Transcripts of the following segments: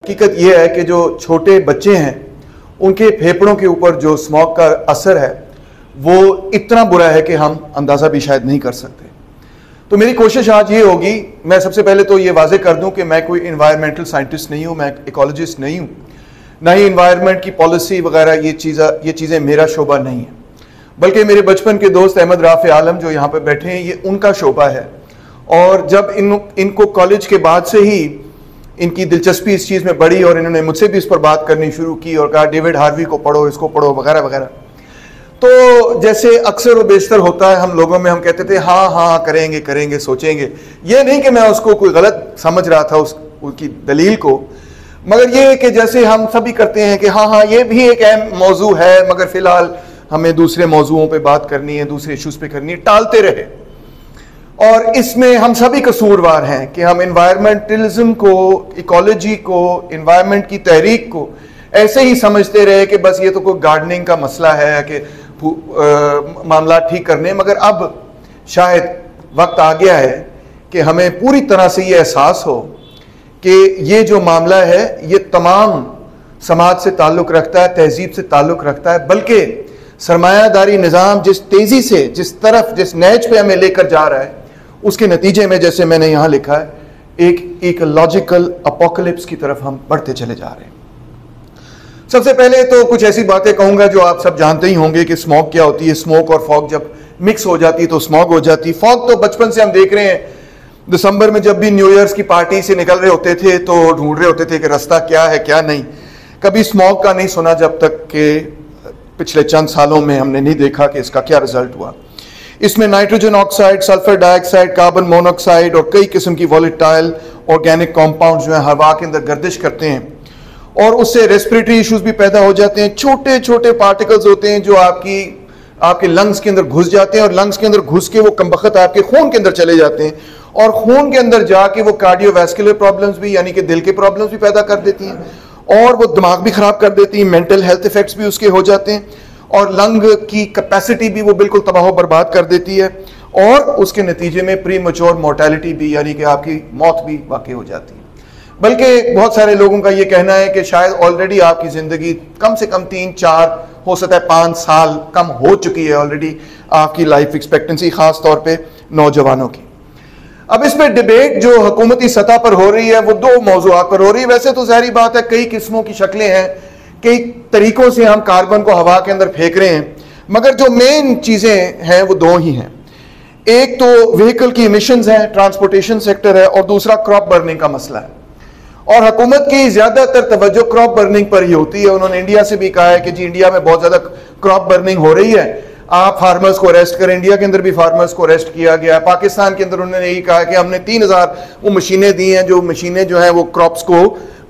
हकीकत यह है कि जो छोटे बच्चे हैं उनके फेफड़ों के ऊपर जो स्मोक का असर है वो इतना बुरा है कि हम अंदाज़ा भी शायद नहीं कर सकते। तो मेरी कोशिश आज ये होगी, मैं सबसे पहले तो ये वाजे कर दूं कि मैं कोई इन्वायरमेंटल साइंटिस्ट नहीं हूं, मैं इकोलॉजिस्ट नहीं हूं, ना ही इन्वायरमेंट की पॉलिसी वगैरह ये चीज़ें मेरा शोबा नहीं है, बल्कि मेरे बचपन के दोस्त अहमद राफ़ आलम जो यहाँ पर बैठे हैं ये उनका शोबा है। और जब इनको कॉलेज के बाद से ही इनकी दिलचस्पी इस चीज़ में बढ़ी और इन्होंने मुझसे भी इस पर बात करनी शुरू की और कहा डेविड हार्वी को पढ़ो, इसको पढ़ो वगैरह वगैरह। तो जैसे अक्सर और बेशतर होता है हम लोगों में, हम कहते थे हाँ हाँ करेंगे करेंगे सोचेंगे। ये नहीं कि मैं उसको कोई गलत समझ रहा था उसकी दलील को, मगर ये कि जैसे हम सभी करते हैं कि हाँ हाँ ये भी एक अहम मौजू है मगर फ़िलहाल हमें दूसरे मौजूओं पे बात करनी है, दूसरे इशूज़ पे करनी है, टालते रहे। और इसमें हम सभी कसूरवार हैं कि हम इन्वायरमेंटलिज्म को, इकोलॉजी को, इन्वायरमेंट की तहरीक को ऐसे ही समझते रहे कि बस ये तो कोई गार्डनिंग का मसला है कि मामला ठीक करने। मगर अब शायद वक्त आ गया है कि हमें पूरी तरह से ये एहसास हो कि ये जो मामला है ये तमाम समाज से ताल्लुक़ रखता है, तहजीब से ताल्लुक़ रखता है, बल्कि सरमायादारी निज़ाम जिस तेज़ी से, जिस तरफ, जिस नहज पे हमें लेकर जा रहा है, उसके नतीजे में जैसे मैंने यहाँ लिखा है एक इकोलॉजिकल अपोकलिप्स की तरफ हम बढ़ते चले जा रहे हैं। सबसे पहले तो कुछ ऐसी बातें कहूँगा जो आप सब जानते ही होंगे कि स्मॉग क्या होती है। स्मोक और फॉग जब मिक्स हो जाती है तो स्मॉग हो जाती है। फॉग तो बचपन से हम देख रहे हैं, दिसंबर में जब भी न्यू ईयर्स की पार्टी से निकल रहे होते थे तो ढूंढ रहे होते थे कि रास्ता क्या है क्या नहीं। कभी स्मॉग का नहीं सुना जब तक कि पिछले चंद सालों में हमने नहीं देखा कि इसका क्या रिजल्ट हुआ। इसमें nitrogen oxide, sulphur dioxide, carbon monoxide और कई किस्म की वॉलेटाइल ऑर्गेनिक कंपाउंड्स जो है हवा के अंदर गर्दिश करते हैं और उससे रेस्पिरेटरी इश्यूज भी पैदा हो जाते हैं। छोटे छोटे पार्टिकल्स होते हैं जो आपके लंग्स के अंदर घुस जाते हैं और लंग्स के अंदर घुस के वो कमबख्त आपके खून के अंदर चले जाते हैं और खून के अंदर जाके वो कार्डियोवैस्कुलर प्रॉब्लम्स भी, यानी कि दिल के प्रॉब्लम्स भी पैदा कर देती हैं और वो दिमाग भी खराब कर देती हैं। मेंटल हेल्थ इफेक्ट्स भी उसके हो जाते हैं और लंग की कैपेसिटी भी वो बिल्कुल तबाह बर्बाद कर देती है और उसके नतीजे में प्री मैच्योर मोर्टेलिटी भी, यानी कि आपकी मौत भी वाक़ई हो जाती है। बल्कि बहुत सारे लोगों का ये कहना है कि शायद ऑलरेडी आपकी ज़िंदगी कम से कम 3-4 हो सकता है 5 साल कम हो चुकी है ऑलरेडी आपकी लाइफ एक्सपेक्टेंसी, ख़ास तौर पे नौजवानों की। अब इस पर डिबेट जो हुकूमती सतह पर हो रही है वो 2 मौज़ूआत पर हो रही है। वैसे तो ज़ाहिर बात है कई किस्मों की शक्लें हैं, कई तरीक़ों से हम कार्बन को हवा के अंदर फेंक रहे हैं, मगर जो मेन चीज़ें हैं वो 2 ही हैं। एक तो व्हीकल की इमिशंस हैं, ट्रांसपोर्टेशन सेक्टर है, और दूसरा क्रॉप बर्निंग का मसला है। और हुकूमत की ज़्यादातर तवज्जो क्रॉप बर्निंग पर ही होती है। उन्होंने इंडिया से भी कहा है कि जी इंडिया में बहुत ज़्यादा क्रॉप बर्निंग हो रही है, आप फार्मर्स को अरेस्ट करें। इंडिया के अंदर भी फार्मर्स को अरेस्ट किया गया है। पाकिस्तान के अंदर उन्होंने यही कहा कि हमने 3000 वो मशीनें दी हैं, जो मशीनें जो हैं वो क्रॉप्स को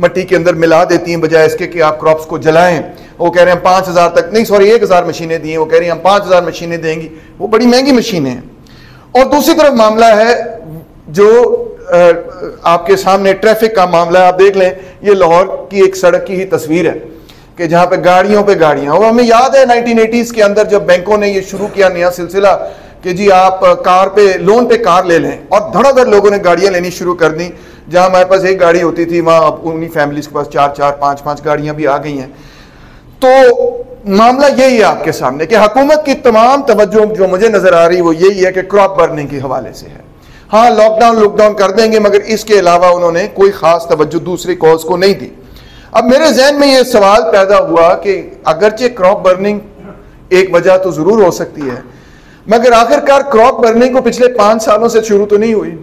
मिट्टी के अंदर मिला देती हैं बजाय इसके कि आप क्रॉप्स को जलाएं। वो कह रहे हैं 5000 तक नहीं, सॉरी 1000 मशीनें दी हैं, वो कह रही हैं हम 5000 मशीनें देंगी। वो बड़ी महंगी मशीनें हैं। और दूसरी तरफ मामला है जो आपके सामने ट्रैफिक का मामला है। आप देख लें, ये लाहौर की एक सड़क की ही तस्वीर है कि जहाँ पे गाड़ियों पे गाड़ियाँ। और हमें याद है 1980s के अंदर जब बैंकों ने ये शुरू किया नया सिलसिला कि जी आप कार पे, लोन पे कार ले लें, और धड़ाधड़ लोगों ने गाड़ियाँ लेनी शुरू कर दी। जहाँ हमारे पास एक गाड़ी होती थी वहाँ उन्हीं फैमिलीज के पास 4-4, 5-5 गाड़ियाँ भी आ गई हैं। तो मामला यही है आपके सामने कि हुकूमत की तमाम तवज्जो जो मुझे नजर आ रही है वो यही है कि क्रॉप बर्निंग के हवाले से है। हाँ, लॉकडाउन कर देंगे, मगर इसके अलावा उन्होंने कोई खास तवज्जो दूसरी कॉज को नहीं दी। अब मेरे जहन में ये सवाल पैदा हुआ कि अगरचे क्रॉप बर्निंग एक वजह तो जरूर हो सकती है, मगर आखिरकार क्रॉप बर्निंग को पिछले 5 सालों से शुरू तो नहीं हुई।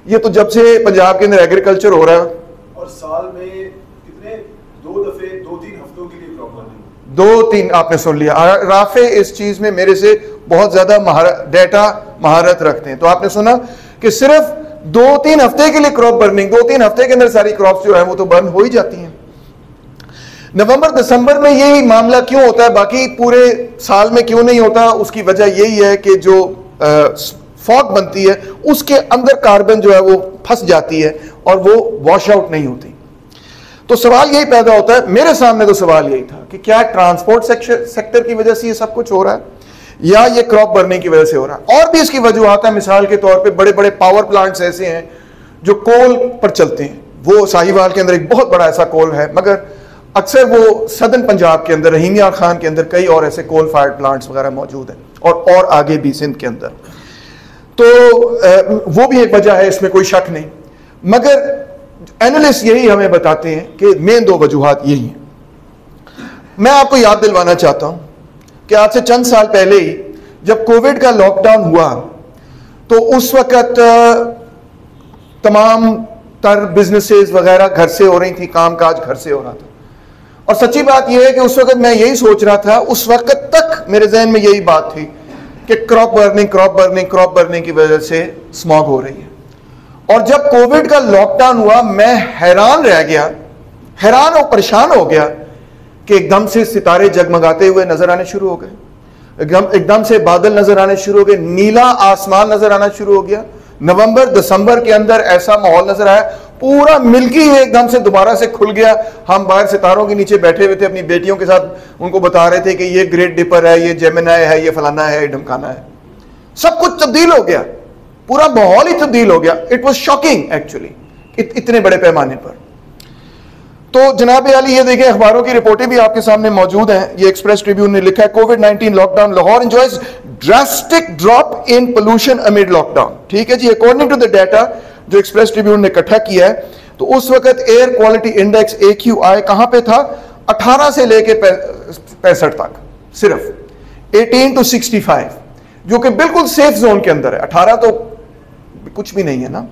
ये तो जब से पंजाब के अंदर एग्रीकल्चर हो रहा है, और साल में कितने 2-3 हफ्तों के लिए क्रॉप बर्निंग 2-3, आपने सुन लिया। राफे इस चीज में मेरे से बहुत ज्यादा महारत रखते हैं। तो आपने सुना कि सिर्फ 2-3 हफ्ते के लिए क्रॉप बर्निंग, 2-3 हफ्ते के अंदर सारी क्रॉप्स जो है वो तो बर्न हो ही जाती हैं। नवंबर दिसंबर में यही मामला क्यों होता है, बाकी पूरे साल में क्यों नहीं होता? उसकी वजह यही है कि जो फॉग बनती है उसके अंदर कार्बन जो है वो फंस जाती है और वो वॉश आउट नहीं होती। तो सवाल यही पैदा होता है, मेरे सामने तो सवाल यही था कि क्या ट्रांसपोर्ट सेक्टर की वजह से ये सब कुछ हो रहा है या ये क्रॉप बर्निंग की वजह से हो रहा है। और भी इसकी वजूहत है। मिसाल के तौर पे बड़े बड़े पावर प्लांट्स ऐसे हैं जो कोल पर चलते हैं, वो साहिवाल के अंदर एक बहुत बड़ा ऐसा कोल है, मगर अक्सर वो सदर्न पंजाब के अंदर रहीम यार खान के अंदर कई और ऐसे कोल फायर्ड प्लांट्स वगैरह मौजूद हैं, और आगे भी सिंध के अंदर। तो वो भी एक वजह है, इसमें कोई शक नहीं। मगर एनालिस्ट यही हमें बताते हैं कि मेन दो वजूहात यही हैं। मैं आपको याद दिलवाना चाहता हूं कि आज से चंद साल पहले ही जब कोविड का लॉकडाउन हुआ तो उस वक्त तमाम तर बिजनेसेस वगैरह घर से हो रही थी, कामकाज घर से हो रहा था। और सच्ची बात यह है कि उस वक्त मैं यही सोच रहा था, उस वक्त तक मेरे जहन में यही बात थी कि क्रॉप बर्निंग की वजह से स्मॉग हो रही है। और जब कोविड का लॉकडाउन हुआ मैं हैरान रह गया, हैरान और परेशान हो गया कि एकदम से सितारे जगमगाते हुए नजर आने शुरू हो गए, एकदम से बादल नजर आने शुरू हो गए, नीला आसमान नजर आना शुरू हो गया। नवंबर दिसंबर के अंदर ऐसा माहौल नजर आया, पूरा मिल्की वे एकदम से दोबारा से खुल गया। हम बाहर सितारों के नीचे बैठे हुए थे, अपनी बेटियों के साथ उनको बता रहे थे कि ये ग्रेट डिपर है, ये जेमिनाई है, ये फलाना है, ये ढमकाना है। सब कुछ तब्दील हो गया, पूरा माहौल ही तब्दील हो गया। इट वॉज शॉकिंग एक्चुअली, इतने बड़े पैमाने पर। तो जनाब आली ये देखिए, अखबारों की रिपोर्टें भी आपके सामने मौजूद हैं। ये एक्सप्रेस ट्रिब्यून ने लिखा है, कोविड-19 lockdown, Lahore enjoys drastic drop in pollution amid lockdown. ठीक है जी, अकॉर्डिंग टू द डाटा जो एक्सप्रेस ट्रिब्यून ने इकट्ठा किया है, तो उस वक्त एयर क्वालिटी इंडेक्स AQI कहां पे था? 18 से लेके 65 तक, सिर्फ 18 to 65, जो कि बिल्कुल सेफ जोन के अंदर है। 18 तो कुछ भी नहीं है ना,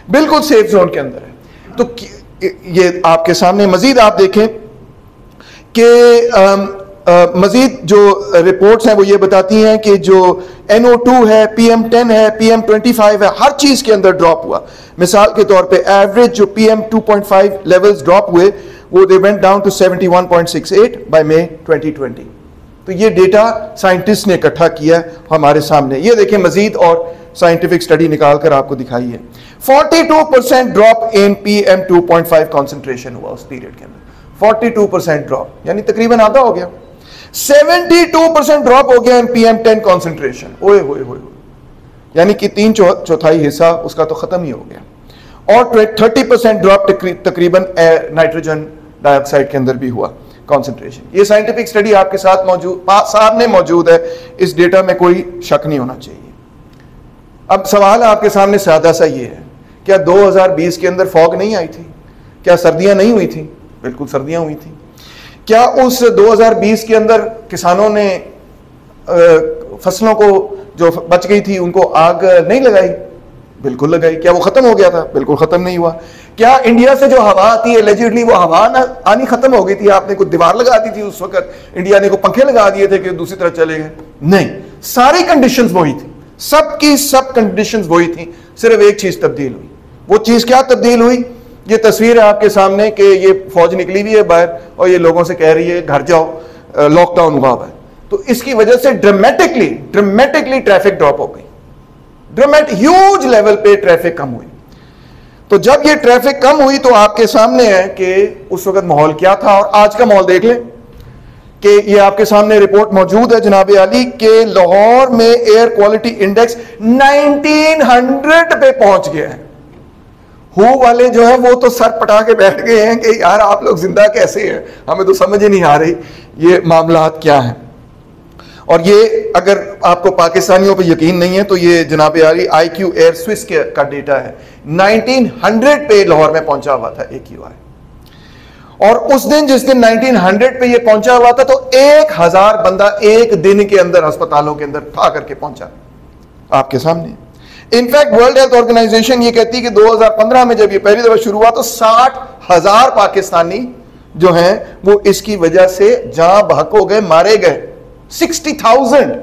बिल्कुल सेफ जोन के अंदर है। तो ये आपके सामने मजीद आप देखें कि मजीद जो रिपोर्ट्स हैं वो ये बताती हैं कि जो NO2 है, PM10 है, PM25 है, हर चीज के अंदर ड्रॉप हुआ। मिसाल के तौर पे एवरेज जो PM2.5 लेवल्स ड्रॉप हुए वो they went down to 71.68 by May 2020। तो ये डेटा साइंटिस्ट ने इकट्ठा किया हमारे सामने। ये देखें मजीद और साइंटिफिक स्टडी निकाल कर आपको दिखाई है। 42% ड्रॉप इन PM2.5 कॉन्सेंट्रेशन हुआ उस पीरियड के अंदर, 42% ड्रॉप, यानी तकरीबन आधा हो गया। 72% ड्रॉप हो गया इन PM10 कॉन्सेंट्रेशन, ओए होए होए, यानी कि 3/4 हिस्सा उसका तो खत्म ही हो गया। और 30% ड्रॉप तकरीबन नाइट्रोजन डाइऑक्साइड के अंदर भी हुआ कॉन्सेंट्रेशन। ये साइंटिफिक स्टडी आपके साथ सामने मौजूद है, इस डेटा में कोई शक नहीं होना चाहिए। अब सवाल आपके सामने सादा सा ये है, क्या 2020 के अंदर फॉग नहीं आई थी? क्या सर्दियां नहीं हुई थी? बिल्कुल सर्दियां हुई थी। क्या उस 2020 के अंदर किसानों ने फसलों को जो बच गई थी उनको आग नहीं लगाई? बिल्कुल लगाई। क्या वो खत्म हो गया था? बिल्कुल खत्म नहीं हुआ। क्या इंडिया से जो हवा आती है एलिजिडली वो हवा आनी खत्म हो गई थी? आपने कोई दीवार लगा दी थी उस वक्त, इंडिया ने को पंखे लगा दिए थे कि दूसरी तरफ चले गए? नहीं, सारी कंडीशंस वही थी, सबकी सब कंडीशंस वही थी, सिर्फ एक चीज तब्दील हुई। वो चीज क्या तब्दील हुई? ये तस्वीर है आपके सामने कि ये फौज निकली हुई है बाहर और ये लोगों से कह रही है घर जाओ, लॉकडाउन हुआ है। तो इसकी वजह से ड्रामेटिकली ट्रैफिक ड्रॉप हो गई, ह्यूज लेवल पे ट्रैफिक कम हुई। तो जब ये ट्रैफिक कम हुई तो आपके सामने है कि उस वक्त माहौल क्या था, और आज का माहौल देख लें कि ये आपके सामने रिपोर्ट मौजूद है जनाब आली के लाहौर में एयर क्वालिटी इंडेक्स 1900 पे पहुंच गया है। हु वाले जो है वो तो सर पटा के बैठ गए हैं कि यार आप लोग जिंदा कैसे हैं, हमें तो समझ ही नहीं आ रही ये मामलात क्या हैं। और ये अगर आपको पाकिस्तानियों पे यकीन नहीं है तो ये जनाब आली IQ एयर स्विस का डेटा है, 1900 पे लाहौर में पहुंचा हुआ था AQI। और उस दिन जिस दिन 1900 पे ये पहुंचा हुआ था तो 1000 बंदा एक दिन के अंदर अस्पतालों के अंदर ठा करके पहुंचा आपके सामने। इनफैक्ट वर्ल्ड हेल्थ ऑर्गेनाइजेशन ये कहती है कि 2015 में जब ये पहली दफा शुरू हुआ तो 60,000 पाकिस्तानी जो हैं वो इसकी वजह से जान बहक हो गए, मारे गए, 60,000।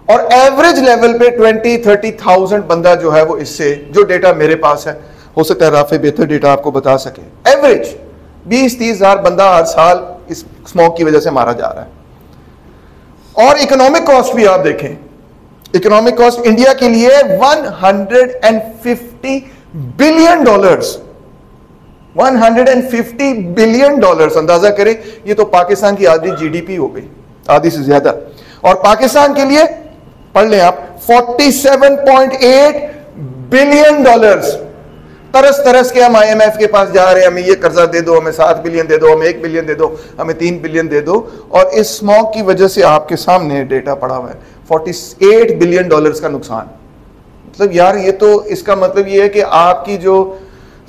और एवरेज लेवल पे 20-30,000 बंदा जो है वो इससे, जो डेटा मेरे पास है, हो सकता है राफे बेहतर डेटा आपको बता सके, एवरेज 20-30,000 बंदा हर साल इस स्मोक की वजह से मारा जा रहा है। और इकोनॉमिक कॉस्ट भी आप देखें, इकोनॉमिक कॉस्ट इंडिया के लिए $150 बिलियन, $150 बिलियन। अंदाजा करें, ये तो पाकिस्तान की आधी GDP हो गई, आधी से ज्यादा। और पाकिस्तान के लिए पढ़ लें आप, $47.8 बिलियन, तरस तरस के हम IMF के पास जा रहे हैं, हमें ये कर्जा दे दो, हमें 7 बिलियन दे दो, हमें 1 बिलियन दे दो, हमें 3 बिलियन दे दो। और इस स्मॉग की वजह से आपके सामने डेटा पड़ा हुआ है, $48 बिलियन का नुकसान। मतलब यार ये तो, इसका मतलब ये है कि आपकी जो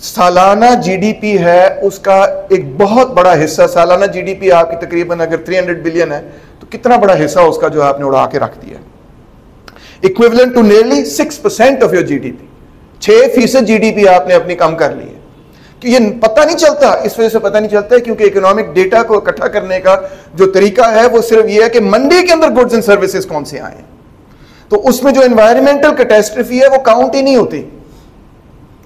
सालाना GDP है उसका एक बहुत बड़ा हिस्सा, सालाना GDP आपकी तकरीबन अगर 300 बिलियन है तो कितना बड़ा हिस्सा उसका जो है आपने उड़ा के रख दिया। Equivalent to nearly 6% of your GDP, 6% GDP आपने अपनी कम कर ली है। कि ये पता नहीं चलता, इस वजह से पता नहीं चलता है क्योंकि इकोनॉमिक डेटा को इकट्ठा करने का जो तरीका है वो सिर्फ ये है कि मंडी के अंदर गुड्स एंड सर्विसेज कौन से आए, तो उसमें जो एनवायरमेंटल कैटेस्ट्रॉफी है वो काउंट ही नहीं होती।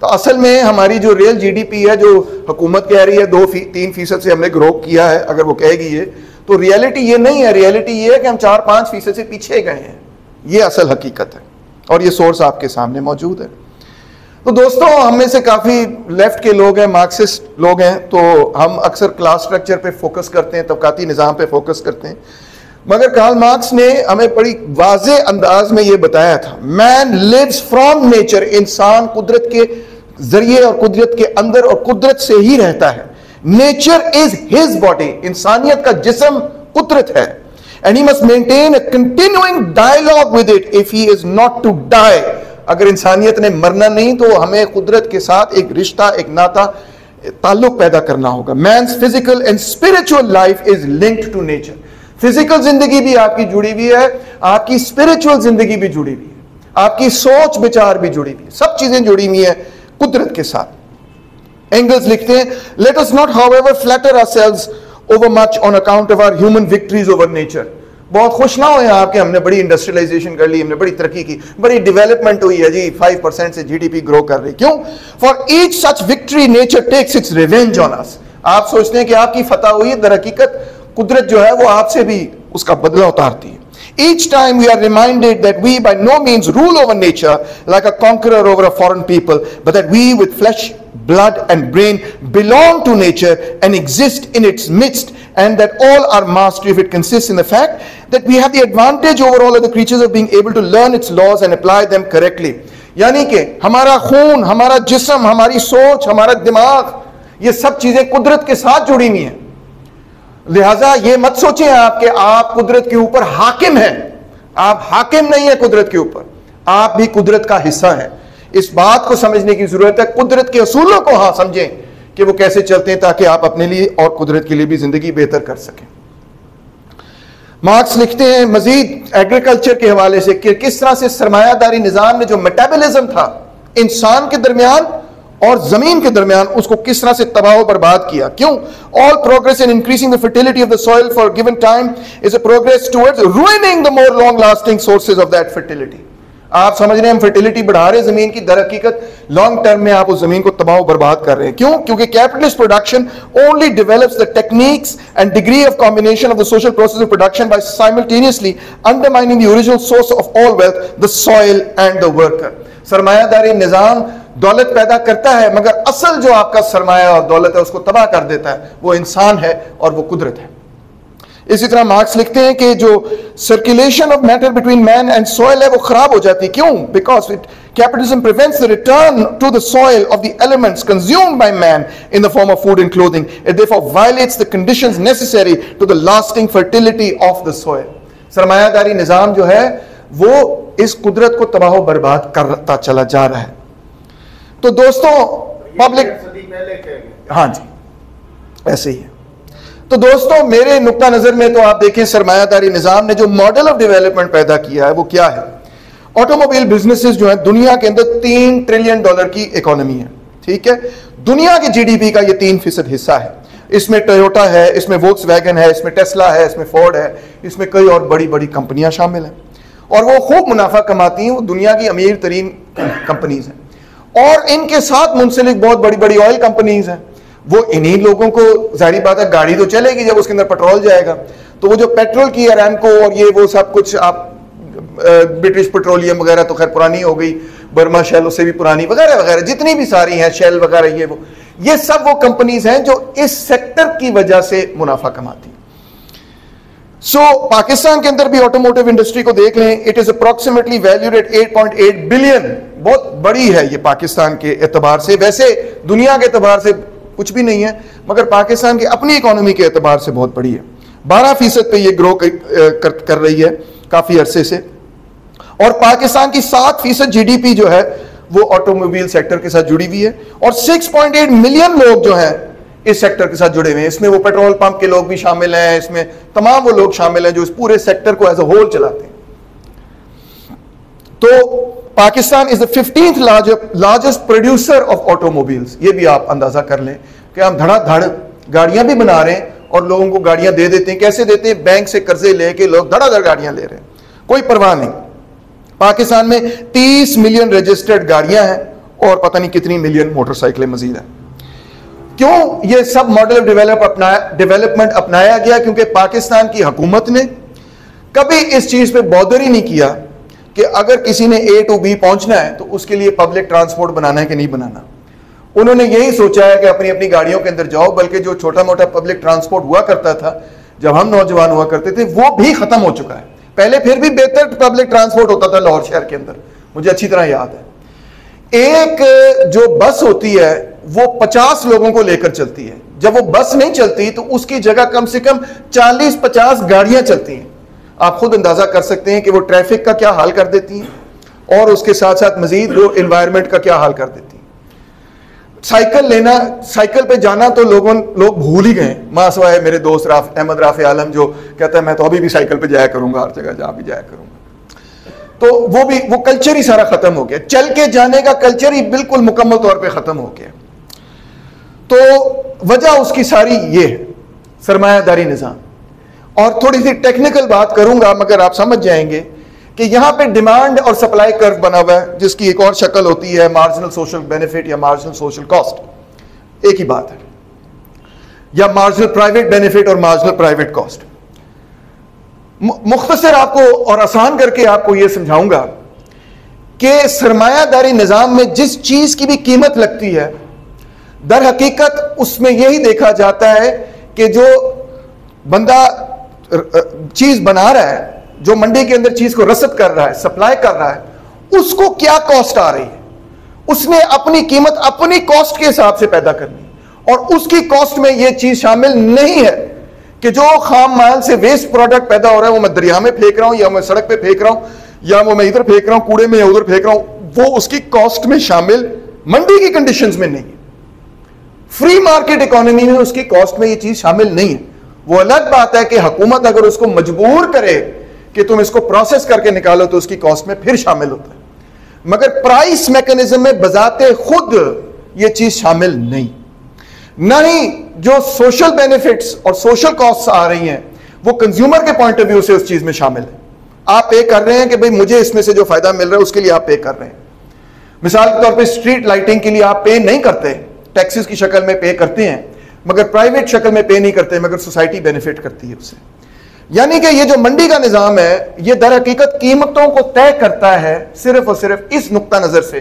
तो असल में हमारी जो रियल GDP है, जो हुकूमत कह रही है 2-3% से हमने ग्रो किया है, अगर वो कहेगी ये, तो रियलिटी ये नहीं है। रियलिटी ये है कि हम 4-5% से पीछे गए हैं। ये असल हकीकत है और ये सोर्स आपके सामने मौजूद है। तो दोस्तों, हम में से काफ़ी लेफ्ट के लोग हैं, मार्क्सिस्ट लोग हैं, तो हम अक्सर क्लास स्ट्रक्चर पे फोकस करते हैं, तबकाती निज़ाम पे फोकस करते हैं। मगर कार्ल मार्क्स ने हमें बड़ी वाज़े अंदाज में ये बताया था, मैन लिव्स फ्रॉम नेचर, इंसान कुदरत के जरिए और कुदरत के अंदर और कुदरत से ही रहता है। नेचर इज हिज बॉडी, इंसानियत का जिस्म कुदरत है। And he must maintain a continuing dialogue with it if he is not to die. अगर इंसानियत ने मरना नहीं तो हमें कुदरत के साथ एक रिश्ता, एक नाता, ताल्लुक पैदा करना होगा। Man's physical and spiritual life is linked to nature. Physical जिंदगी भी आपकी जुड़ी हुई है, आपकी स्पिरिचुअल जिंदगी भी जुड़ी हुई है, आपकी सोच विचार भी जुड़ी हुई है, सब चीजें जुड़ी हुई हैं कुदरत के साथ। एंगल्स लिखते हैं, let us not however flatter ourselves over much on account of our human victories over nature. बहुत खुश ना हो आप कि हमने बड़ी इंडस्ट्रियलाइजेशन कर ली, हमने बड़ी तरक्की की, बड़ी डेवलपमेंट हुई है जी, 5% से GDP ग्रो कर रही। क्यों? For each such victory nature takes its revenge on us. आप सोचते हैं कि आपकी फतह हुई, दर हकीकत कुदरत जो है वो आपसे भी उसका बदला उतारती है। Each time we are reminded that we by no means rule over nature like a conqueror over a foreign people, but that we with flesh, blood and brain belong to nature and exist in its midst, and that all our mastery of it consists in the fact that we have the advantage over all other creatures of being able to learn its laws and apply them correctly. यानी कि हमारा खून, हमारा जिस्म, हमारी सोच, हमारा दिमाग, ये सब चीजें कुदरत के साथ जुड़ी हुई हैं। लिहाजा ये मत सोचें आप कि आप कुदरत के ऊपर हाकिम हैं। आप हाकिम नहीं है कुदरत के ऊपर, आप भी कुदरत का हिस्सा हैं। इस बात को समझने की जरूरत है, कुदरत के असूलों को हाँ समझें कि वो कैसे चलते हैं, ताकि आप अपने लिए और कुदरत के लिए भी जिंदगी बेहतर कर सकें। मार्क्स लिखते हैं मजीद एग्रीकल्चर के हवाले से कि किस तरह से सरमायादारी निजाम ने जो मेटाबॉलिज्म था इंसान के दरमियान और जमीन के दरमियान, उसको किस तरह से तबाह बर्बाद किया। क्यों? All progress in increasing the fertility of the soil for given time is a progress towards ruining the more long lasting sources of that fertility. आप समझ रहे हैं हम फर्टिलिटी बढ़ा रहे हैं जमीन की, दर हकीकत लॉन्ग टर्म में आप उस जमीन को तबाह बर्बाद कर रहे हैं। क्यों? क्योंकि capitalist production only develops the techniques and degree of combination of the social process of production by simultaneously undermining the original source of all wealth, the soil and the worker. सरमायादारी निजाम दौलत पैदा करता है, मगर असल जो आपका सरमाया और दौलत है उसको तबाह कर देता है, वो इंसान है और वो कुदरत है। इसी तरह मार्क्स लिखते हैं कि जो circulation of matter between man and soil है वो खराब हो जाती है। क्यों? Because it capitalism prevents the return to the soil of the elements consumed by man in the form of food and clothing. It therefore violates the conditions necessary to the lasting fertility of the soil. सरमायादारी निजाम जो है वो इस कुदरत को तबाह बर्बाद करता चला जा रहा है। तो दोस्तों पब्लिक, हाँ जी ऐसे ही है। तो दोस्तों मेरे नुक्ता नजर में तो आप देखें सरमायादारी निजाम ने जो मॉडल ऑफ डेवलपमेंट पैदा किया है वो क्या है। ऑटोमोबाइल बिजनेसेस जो है दुनिया के अंदर $3 ट्रिलियन की इकोनॉमी है, ठीक है। दुनिया के GDP का ये 3% हिस्सा है। इसमें टोयोटा है, इसमें वोक्सवैगन है, इसमें टेस्ला है, इसमें फोर्ड है, इसमें कई और बड़ी बड़ी कंपनियां शामिल हैं और वो खूब मुनाफा कमाती हैं। वो दुनिया की अमीर तरीन कंपनीज हैं और इनके साथ मुंसलिक बहुत बड़ी बड़ी ऑयल कंपनीज हैं। वो इन्हीं लोगों को, जाहिर बात है गाड़ी तो चलेगी जब उसके अंदर पेट्रोल जाएगा, तो वो जो पेट्रोल की अरामको और ये वो सब कुछ, आप ब्रिटिश पेट्रोलियम वगैरह तो खैर पुरानी हो गई, बर्मा शेल उससे भी पुरानी, वगैरह वगैरह जितनी भी सारी हैं, शेल वगैरह, ये सब वो कंपनीज हैं जो इस सेक्टर की वजह से मुनाफा कमाती हैं। पाकिस्तान के अंदर भी ऑटोमोटिव इंडस्ट्री को देख लें, it is approximately valued at 8.8 billion. बहुत बड़ी है ये पाकिस्तान के एतबार से, वैसे दुनिया के एतबार से कुछ भी नहीं है, मगर पाकिस्तान की अपनी इकोनॉमी के एतबार से बहुत बड़ी है। 12% पे ये ग्रो कर रही है काफी अरसे से, और पाकिस्तान की 7% जीडीपी जो है वो ऑटोमोबाइल सेक्टर के साथ जुड़ी हुई है, और 6.8 मिलियन लोग जो हैं इस सेक्टर के साथ जुड़े हुए हैं। इसमें वो पेट्रोल पंप के लोग भी शामिल हैं, इसमें तमाम वो लोग शामिल हैं जो इस पूरे सेक्टर को एज अ होल चलाते हैं। तो Pakistan is the 15th largest producer of automobiles. ये भी आप अंदाजा कर लें कि हम धड़ाधड़ गाड़ियां भी बना रहे हैं और लोगों को गाड़ियां दे देते हैं। कैसे देते हैं? बैंक से कर्जे लेके लोग धड़ाधड़ गाड़ियां ले रहे हैं, कोई परवाह नहीं। पाकिस्तान में 30 मिलियन रजिस्टर्ड गाड़ियां हैं और पता नहीं कितनी मिलियन मोटरसाइकिलें मजीद हैं। क्यों ये सब मॉडल ऑफ डेवलपमेंट अपनाया गया? क्योंकि पाकिस्तान की हुकूमत ने कभी इस चीज पे बॉदर ही नहीं किया कि अगर किसी ने A to B पहुंचना है तो उसके लिए पब्लिक ट्रांसपोर्ट बनाना है कि नहीं बनाना। उन्होंने यही सोचा है कि अपनी अपनी गाड़ियों के अंदर जाओ, बल्कि जो छोटा मोटा पब्लिक ट्रांसपोर्ट हुआ करता था जब हम नौजवान हुआ करते थे वो भी खत्म हो चुका है। पहले फिर भी बेहतर पब्लिक ट्रांसपोर्ट होता था लाहौर शहर के अंदर, मुझे अच्छी तरह याद है। एक जो बस होती है वो 50 लोगों को लेकर चलती है। जब वो बस नहीं चलती तो उसकी जगह कम से कम 40-50 गाड़ियां चलती हैं। आप खुद अंदाजा कर सकते हैं कि वो ट्रैफिक का क्या हाल कर देती हैं और उसके साथ साथ मजीद वो एनवायरनमेंट का क्या हाल कर देती हैं। साइकिल लेना, साइकिल पे जाना तो लोग भूल ही गए, मां सवाए मेरे दोस्त अहमद राफे आलम जो कहता है मैं तो अभी भी साइकिल पे जाया करूंगा, हर जगह जहां भी जाया करूंगा। तो वो कल्चर ही सारा खत्म हो गया, चल के जाने का कल्चर ही बिल्कुल मुकम्मल तौर पे खत्म हो गया। तो वजह उसकी सारी ये है, सरमायादारी निजाम। और थोड़ी सी टेक्निकल बात करूंगा मगर आप समझ जाएंगे कि यहां पे डिमांड और सप्लाई कर्व बना हुआ है, जिसकी एक और शक्ल होती है मार्जिनल सोशल बेनिफिट या मार्जिनल सोशल कॉस्ट। एक ही बात है, या मार्जिनल प्राइवेट बेनिफिट और मार्जिनल प्राइवेट कॉस्ट। मुख्तसर आपको और आसान करके आपको यह समझाऊंगा कि सरमायादारी निजाम में जिस चीज की भी कीमत लगती है, दर हकीकत उसमें यही देखा जाता है कि जो बंदा चीज बना रहा है, जो मंडी के अंदर चीज को रसद कर रहा है, सप्लाई कर रहा है, उसको क्या कॉस्ट आ रही है। उसने अपनी कीमत अपनी कॉस्ट के हिसाब से पैदा करनी, और उसकी कॉस्ट में यह चीज शामिल नहीं है कि जो खाम माल से वेस्ट प्रोडक्ट पैदा हो रहा है वो मैं दरिया में फेंक रहा हूं, या मैं सड़क पे फेंक रहा हूं, या वो मैं इधर फेंक रहा हूं कूड़े में, या उधर फेंक रहा हूं, वो उसकी कॉस्ट में शामिल मंडी की कंडीशंस में नहीं है। फ्री मार्केट इकोनॉमी में उसकी कॉस्ट में ये चीज शामिल नहीं है। वो अलग बात है कि हुकूमत अगर उसको मजबूर करे कि तुम इसको प्रोसेस करके निकालो तो उसकी कॉस्ट में फिर शामिल होता है, मगर प्राइस मैकेनिज्म में बजाते खुद ये चीज शामिल नहीं। ना ही जो सोशल बेनिफिट्स और सोशल कॉस्ट आ रही हैं वो कंज्यूमर के पॉइंट ऑफ व्यू से उस चीज में शामिल है। आप पे कर रहे हैं कि भाई मुझे इसमें से जो फायदा मिल रहा है उसके लिए आप पे कर रहे हैं। मिसाल के तौर पे स्ट्रीट लाइटिंग के लिए आप पे नहीं करते, टैक्सेस की शक्ल में पे करते हैं, मगर प्राइवेट शक्ल में पे नहीं करते, मगर सोसाइटी बेनिफिट करती है उससे। यानी कि ये जो मंडी का निजाम है ये दर हकीकत कीमतों को तय करता है सिर्फ और सिर्फ इस नुक्ता नजर से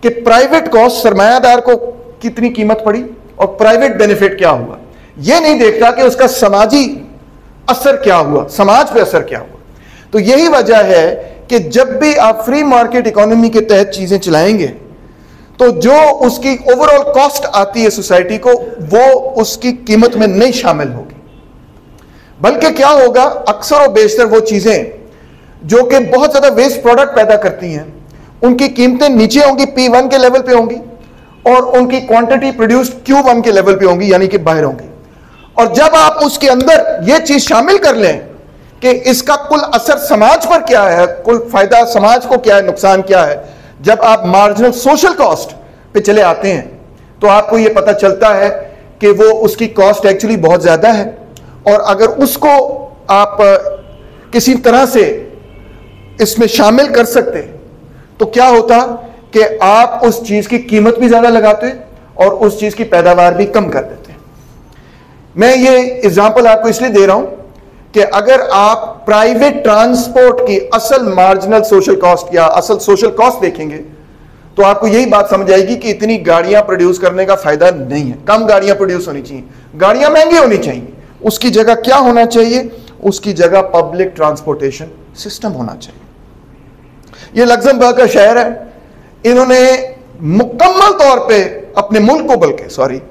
कि प्राइवेट कॉस्ट सरमायादार को कितनी कीमत पड़ी और प्राइवेट बेनिफिट क्या हुआ। यह नहीं देखता कि उसका समाजी असर क्या हुआ, समाज पे असर क्या हुआ। तो यही वजह है कि जब भी आप फ्री मार्केट इकोनॉमी के तहत चीजें चलाएंगे तो जो उसकी ओवरऑल कॉस्ट आती है सोसाइटी को वो उसकी कीमत में नहीं शामिल होगी, बल्कि क्या होगा, अक्सर और बेशतर वो चीजें जो कि बहुत ज्यादा वेस्ट प्रोडक्ट पैदा करती हैं उनकी कीमतें नीचे होंगी, P1 के लेवल पे होंगी, और उनकी क्वांटिटी प्रोड्यूस्ड Q1 के लेवल पे होंगी, यानी कि बाहर होंगी। और जब आप उसके अंदर यह चीज शामिल कर लें कि इसका कुल असर समाज पर क्या है, कुल फायदा समाज को क्या है, नुकसान क्या है, जब आप मार्जिनल सोशल कॉस्ट पे चले आते हैं तो आपको यह पता चलता है कि वो उसकी कॉस्ट एक्चुअली बहुत ज्यादा है। और अगर उसको आप किसी तरह से इसमें शामिल कर सकते तो क्या होता कि आप उस चीज की कीमत भी ज्यादा लगाते और उस चीज की पैदावार भी कम कर देते। मैं ये एग्जांपल आपको इसलिए दे रहा हूं कि अगर आप प्राइवेट ट्रांसपोर्ट की असल मार्जिनल सोशल कॉस्ट या असल सोशल कॉस्ट देखेंगे तो आपको यही बात समझ आएगी कि इतनी गाड़ियां प्रोड्यूस करने का फायदा नहीं है। कम गाड़ियां प्रोड्यूस होनी चाहिए, गाड़ियां महंगी होनी चाहिए। उसकी जगह क्या होना चाहिए, उसकी जगह पब्लिक ट्रांसपोर्टेशन सिस्टम होना चाहिए। ये लग्जमबर्ग का शहर है, इन्होंने मुकम्मल तौर पे अपने मुल्क को, बल्कि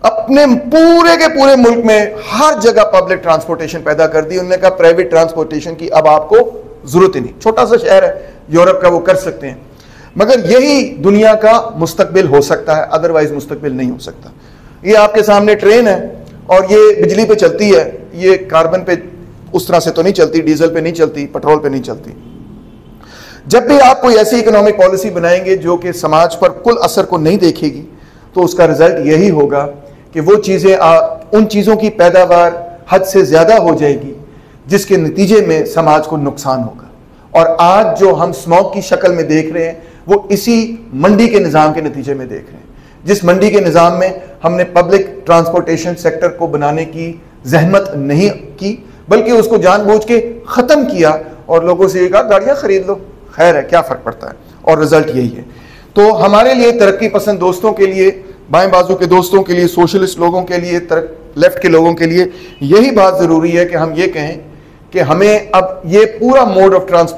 अपने पूरे के पूरे मुल्क में हर जगह पब्लिक ट्रांसपोर्टेशन पैदा कर दी। उन्होंने कहा प्राइवेट ट्रांसपोर्टेशन की अब आपको जरूरत ही नहीं। छोटा सा शहर है यूरोप का, वो कर सकते हैं, मगर यही दुनिया का मुस्तकबिल हो सकता है, अदरवाइज मुस्तकबिल नहीं हो सकता। ये आपके सामने ट्रेन है और ये बिजली पे चलती है, ये कार्बन पे उस तरह से तो नहीं चलती, डीजल पे नहीं चलती, पेट्रोल पे नहीं चलती। जब भी आप कोई ऐसी इकोनॉमिक पॉलिसी बनाएंगे जो कि समाज पर कुल असर को नहीं देखेगी, तो उसका रिजल्ट यही होगा कि वो चीजें उन चीजों की पैदावार हद से ज्यादा हो जाएगी जिसके नतीजे में समाज को नुकसान होगा। और आज जो हम स्मॉग की शक्ल में देख रहे हैं वो इसी मंडी के निज़ाम के नतीजे में देख रहे हैं, जिस मंडी के निज़ाम में हमने पब्लिक ट्रांसपोर्टेशन सेक्टर को बनाने की जहमत नहीं की, बल्कि उसको जानबूझ के ख़त्म किया और लोगों से ये कहा गाड़ियाँ खरीद लो, खैर है क्या फ़र्क पड़ता है, और रिजल्ट यही है। तो हमारे लिए, तरक्की पसंद दोस्तों के लिए, बाएं बाजू के दोस्तों के लिए, सोशलिस्ट लोगों के लिए, लेफ्ट के लोगों के लिए यही बात ज़रूरी है कि हम ये कहें कि हमें अब ये पूरा मोड ऑफ ट्रांसपोर्ट